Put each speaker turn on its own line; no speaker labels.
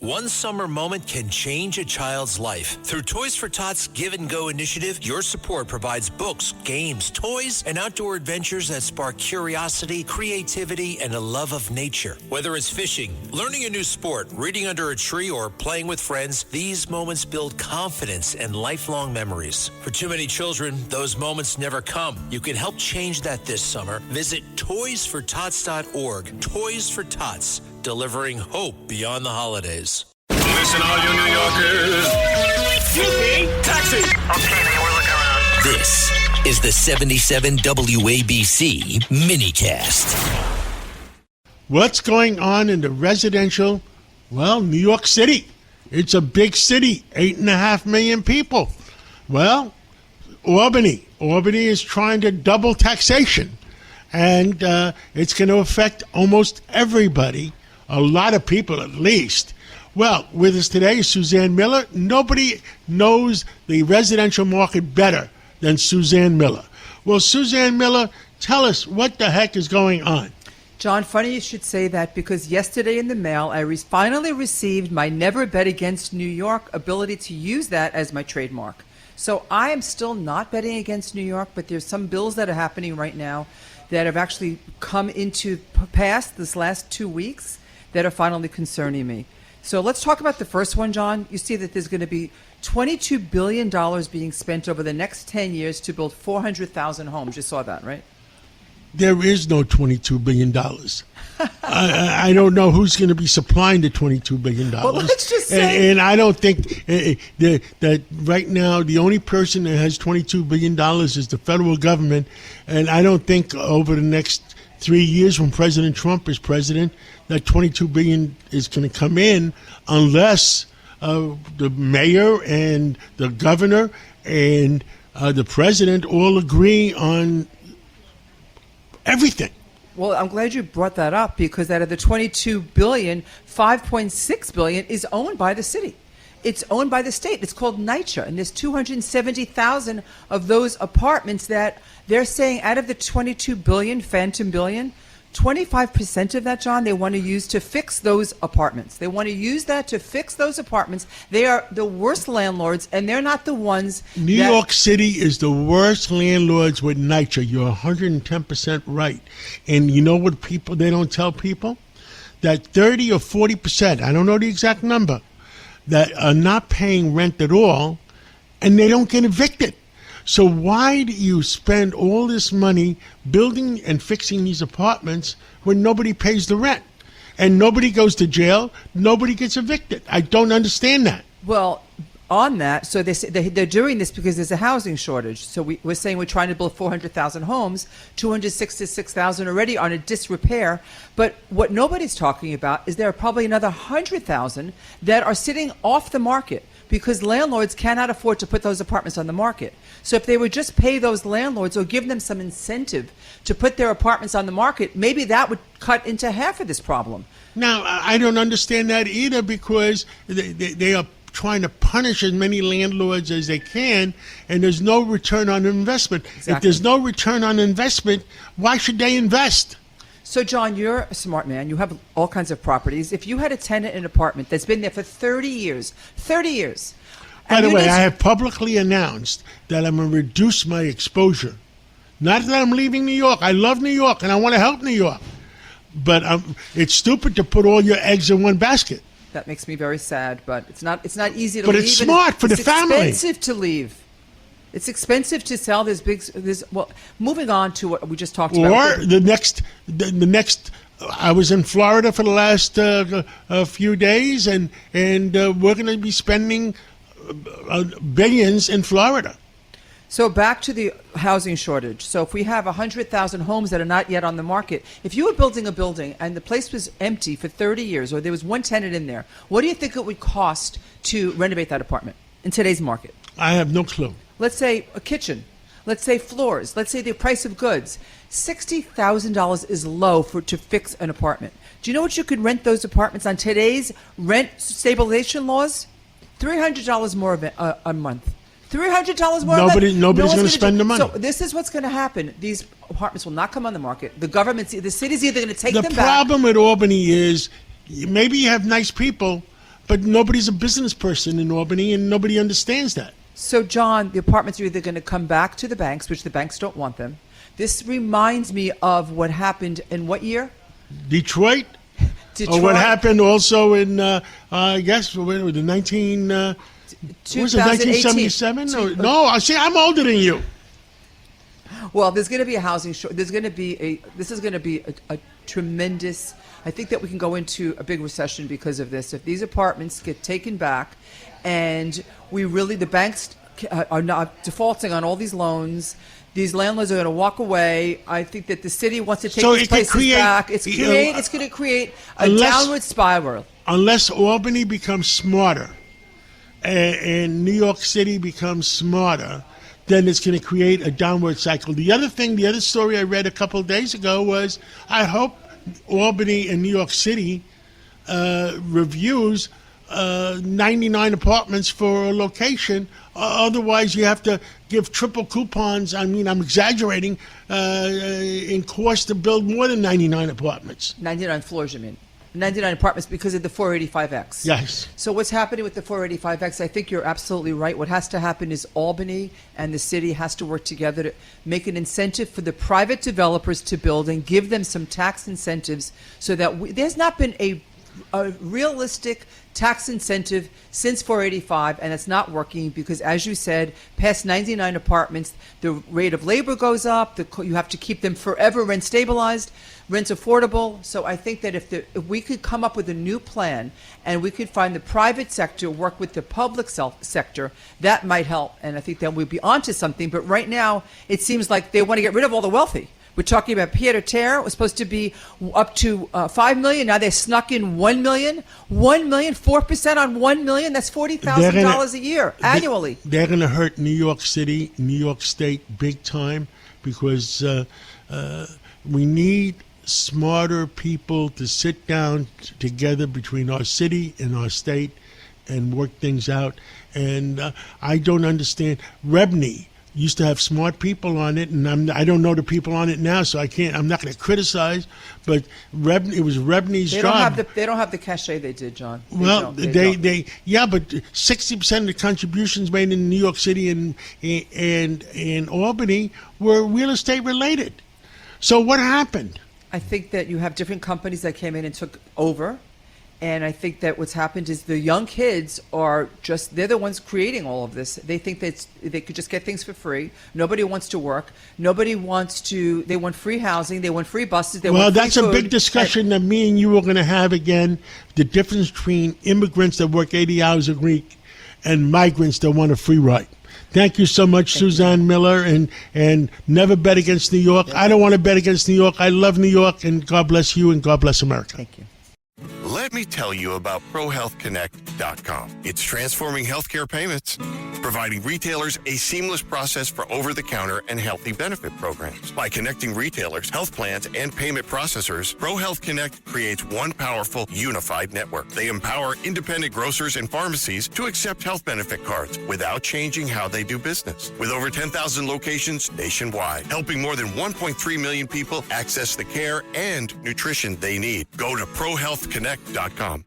One summer moment can change a child's life. Through Toys for Tots Give and Go initiative, your support provides books, games, toys, and outdoor adventures that spark curiosity, creativity, and a love of nature. Whether it's fishing, learning a new sport, reading under a tree, or playing with friends, these moments build confidence and lifelong memories. For too many children, those moments never come. You can help change that this summer. Visit toysfortots.org. Toys for Tots, delivering hope beyond the holidays.
Listen, all you New Yorkers. Excuse me. Taxi.
Okay, man, we're looking around.
This is the 77 WABC minicast.
What's going on in the residential, New York City? It's a big city, 8.5 million people. Well, Albany is trying to double taxation, and it's going to affect almost everybody, a lot of people at least. Well, with us today is Suzanne Miller. Nobody knows the residential market better than Suzanne Miller. Well, Suzanne Miller, tell us what the heck is going on.
John, funny you should say that, because yesterday in the mail, I finally received my Never Bet Against New York ability to use that as my trademark. So I am still not betting against New York, but there's some bills that are happening right now that have actually come into pass this last 2 weeks that are finally concerning me. So let's talk about the first one, John. You see that there's going to be $22 billion being spent over the next 10 years to build 400,000 homes. You saw that, right?
There is no $22 billion. I don't know who's going to be supplying the $22 billion.
Well, let's just say.
And I don't think that right now the only person that has $22 billion is the federal government. And I don't think over the next 3 years when President Trump is president, that $22 billion is going to come in unless the mayor and the governor and the president all agree on everything.
Well, I'm glad you brought that up, because out of the $22 billion, $5.6 billion is owned by the city. It's owned by the state. It's called NYCHA, and there's 270,000 of those apartments that they're saying out of the $22 billion, phantom billion, 25% of that, John, they want to use to fix those apartments. They want to use that to fix those apartments. They are the worst landlords, and they're not the ones.
New York City is the worst landlords with NYCHA. You're 110% right. And you know what they don't tell people? That 30 or 40%, I don't know the exact number, that are not paying rent at all, and they don't get evicted. So why do you spend all this money building and fixing these apartments when nobody pays the rent? And nobody goes to jail, nobody gets evicted. I don't understand that.
Well, on that, so they're doing this because there's a housing shortage. So we're saying we're trying to build 400,000 homes, 266,000 already on a disrepair. But what nobody's talking about is there are probably another 100,000 that are sitting off the market because landlords cannot afford to put those apartments on the market. So if they would just pay those landlords or give them some incentive to put their apartments on the market, maybe that would cut into half of this problem.
Now, I don't understand that either, because they are trying to punish as many landlords as they can, and there's no return on investment.
Exactly.
If there's no return on investment, why should they invest?
So, John, you're a smart man. You have all kinds of properties. If you had a tenant in an apartment that's been there for 30 years,
By the way, I have publicly announced that I'm going to reduce my exposure. Not that I'm leaving New York. I love New York, and I want to help New York. But it's stupid to put all your eggs in one basket.
That makes me very sad, but it's not easy to
leave.
But
it's smart for the family.
It's expensive to leave. It's expensive to sell. Well, moving on to what we just talked about.
Or the next. I was in Florida for the last few days, and we're going to be spending billions in Florida.
So back to the housing shortage. So if we have 100,000 homes that are not yet on the market, if you were building a building and the place was empty for 30 years, or there was one tenant in there, what do you think it would cost to renovate that apartment in today's market?
I have no clue.
Let's say a kitchen. Let's say floors. Let's say the price of goods. $60,000 is low to fix an apartment. Do you know what you could rent those apartments on today's rent stabilization laws? $300 more a month. $300 more.
Nobody's going to spend the money.
So this is what's going to happen. These apartments will not come on the market. The city's either going to take them back.
The problem with Albany is maybe you have nice people, but nobody's a business person in Albany, and nobody understands that.
So, John, the apartments are either going to come back to the banks, which the banks don't want them. This reminds me of what happened in what year?
Detroit? Or what happened also in, I guess, the 1977? No, see, I'm older than you.
Well, there's going to be a housing short. This is going to be a tremendous. I think that we can go into a big recession because of this. If these apartments get taken back, and the banks are not defaulting on all these loans. These landlords are going to walk away. I think that the city wants to take these places back. It's going to create a downward spiral. Unless
Albany becomes smarter and New York City becomes smarter, then it's going to create a downward cycle. The other story I read a couple of days ago was, I hope Albany and New York City reviews 99 apartments for a location. Otherwise, you have to give triple coupons. I mean, I'm exaggerating, in cost to build more than 99 apartments.
99 floors, you mean? 99 apartments because of the 485X.
Yes.
So what's happening with the 485X, I think you're absolutely right. What has to happen is Albany and the city has to work together to make an incentive for the private developers to build and give them some tax incentives so that there's not been a realistic tax incentive since 485, and it's not working because, as you said, past 99 apartments, the rate of labor goes up. You have to keep them forever rent stabilized, rent affordable. So I think that if we could come up with a new plan and we could find the private sector work with the public sector, that might help. And I think that we'd be onto something. But right now, it seems like they want to get rid of all the wealthy. We're talking about Pied Terre. It was supposed to be up to $5 million. Now they snuck in $1 million. 4% on $1 million. That's $40,000 a year annually.
They're going to hurt New York City, New York State big time because we need smarter people to sit down together between our city and our state and work things out. And I don't understand. Rebney used to have smart people on it, and I don't know the people on it now, so I'm not going to criticize, but it was Rebney's job.
They don't have the cachet they did, John.
But 60% of the contributions made in New York City and Albany were real estate related. So what happened?
I think that you have different companies that came in and took over. And I think that what's happened is the young kids they're the ones creating all of this. They think that they could just get things for free. Nobody wants to work. They want free housing. They want free buses.
That's a big discussion that me and you are going to have again, the difference between immigrants that work 80 hours a week and migrants that want a free ride. Thank you so much, Suzanne Miller, and never bet against New York. I don't want to bet against New York. I love New York, and God bless you and God bless America.
Thank you.
Let me tell you about ProHealthConnect.com. It's transforming healthcare payments, providing retailers a seamless process for over-the-counter and healthy benefit programs. By connecting retailers, health plans, and payment processors, ProHealth Connect creates one powerful, unified network. They empower independent grocers and pharmacies to accept health benefit cards without changing how they do business. With over 10,000 locations nationwide, helping more than 1.3 million people access the care and nutrition they need. Go to ProHealthConnect.com.